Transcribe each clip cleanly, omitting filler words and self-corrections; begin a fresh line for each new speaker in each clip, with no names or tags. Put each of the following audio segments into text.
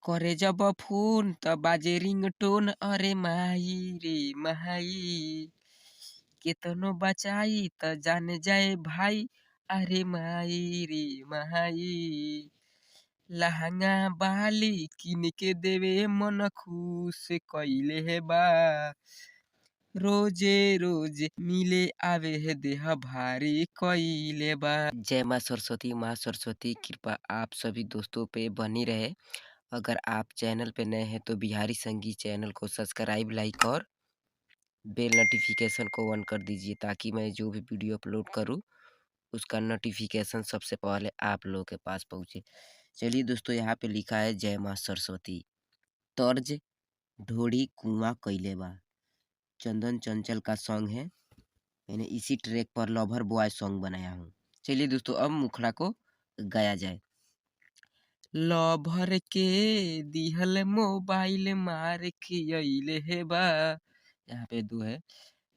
करे जब फोन त बाजे रिंगटोन। अरे माई रे माई, केतनो बचाई त जाने जाए भाई। अरे माई रे माई, लहंगा बाली किन के देवे मन खुश कइले हे बा। रोजे रोजे मिले आवे है देह भारी कइले बा। जय माँ सरस्वती। माँ सरस्वती कृपा आप सभी दोस्तों पे बनी रहे। अगर आप चैनल पे नए हैं तो बिहारी संगीत चैनल को सब्सक्राइब, लाइक और बेल नोटिफिकेशन को ऑन कर दीजिए, ताकि मैं जो भी वीडियो अपलोड करूं उसका नोटिफिकेशन सबसे पहले आप लोगों के पास पहुंचे। चलिए दोस्तों, यहाँ पे लिखा है जय माँ सरस्वती। तर्ज ढोड़ी कुआं कइले बा, चंदन चंचल का सॉन्ग है। मैंने इसी ट्रैक पर लवर बॉय सॉन्ग बनाया हूँ। चलिए दोस्तों, अब मुखड़ा को गाया जाए। लवर के दिहल मोबाइल मार खियले हे बा। यहाँ पे दो है।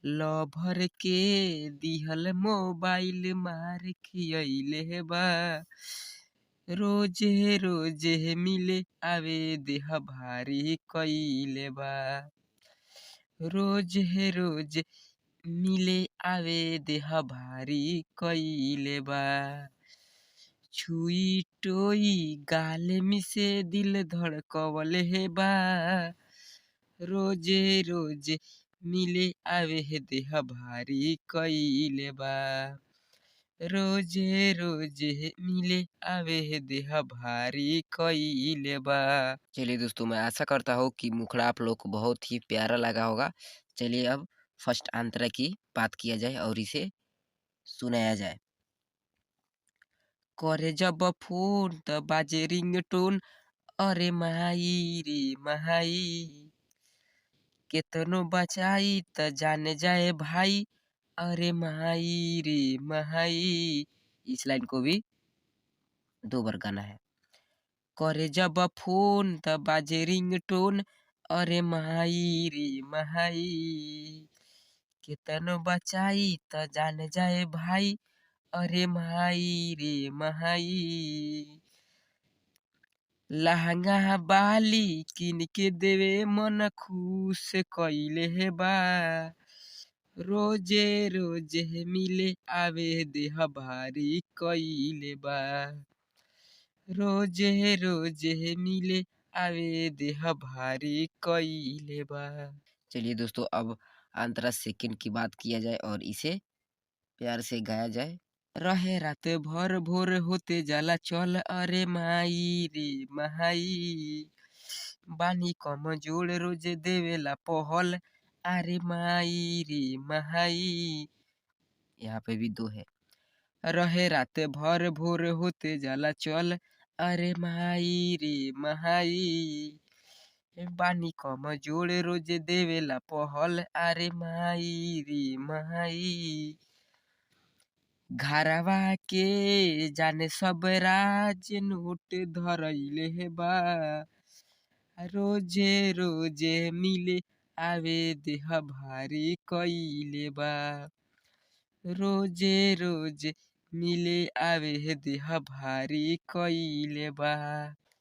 लवर के दिहल मोबाइल मार खियले हे बा। रोजे रोजे मिले आवे देह भारी कइले बा। रोज है रोज मिले आवे देह भारी कइले बा। छुई टोई गाल मिसे दिल धड़कवले हे बा। रोजे रोजे मिले आवे है देह भारी कइले बा। रोजे रोजे मिले आवे है देह भारी कइले बा। चलिए दोस्तों, मैं आशा करता हूँ कि मुखड़ा आप लोग को बहुत ही प्यारा लगा होगा। चलिए अब फर्स्ट अंतरा की बात किया जाए और इसे सुनाया जाए। करे जब फोन त बाजे रिंगटोन। अरे माई रे माई, केतनो बचाई त जाने जाए भाई। अरे माई रे माई, इस लाइन को भी दो बार गाना है। करे जब फोन त बाजे रिंगटोन। अरे माई रे माई, केतनो बचाई त जाने जाए भाई। अरे माई रे माई, लहंगा बाली किन के देवे मन खुश कइले हे बा। रोजे रोजे मिले आवे देह भारी कइले बा। रोजे रोजे मिले आवे देह भारी कइले बा। चलिए दोस्तों, अब अंतरा सेकंड की बात किया जाए और इसे प्यार से गाया जाए। रहे रात भर भोर होते जाला चल। अरे माई रे माई, बानी कम जोड़ रोज देवेला पहल। अरे माई रे माई, यहाँ पे भी दो है। रहे रात भर भोर होते जाला चल। अरे माई रे माई, बानी कम जोड़ रोज देवेला पहल। अरे माई रे माई, घरवा के जाने सब राज नोट धरइले हे बा। रोजे रोजे मिले आवे देह भारी कइले बा। रोजे रोजे मिले आवे है देह भारी कइले बा।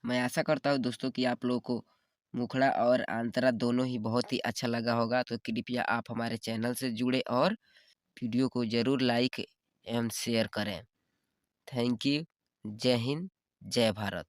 मैं आशा करता हूँ दोस्तों कि आप लोगों को मुखड़ा और अंतरा दोनों ही बहुत ही अच्छा लगा होगा। तो कृपया आप हमारे चैनल से जुड़े और वीडियो को जरूर लाइक एवं शेयर करें। Thank you. जय हिंद, जय भारत।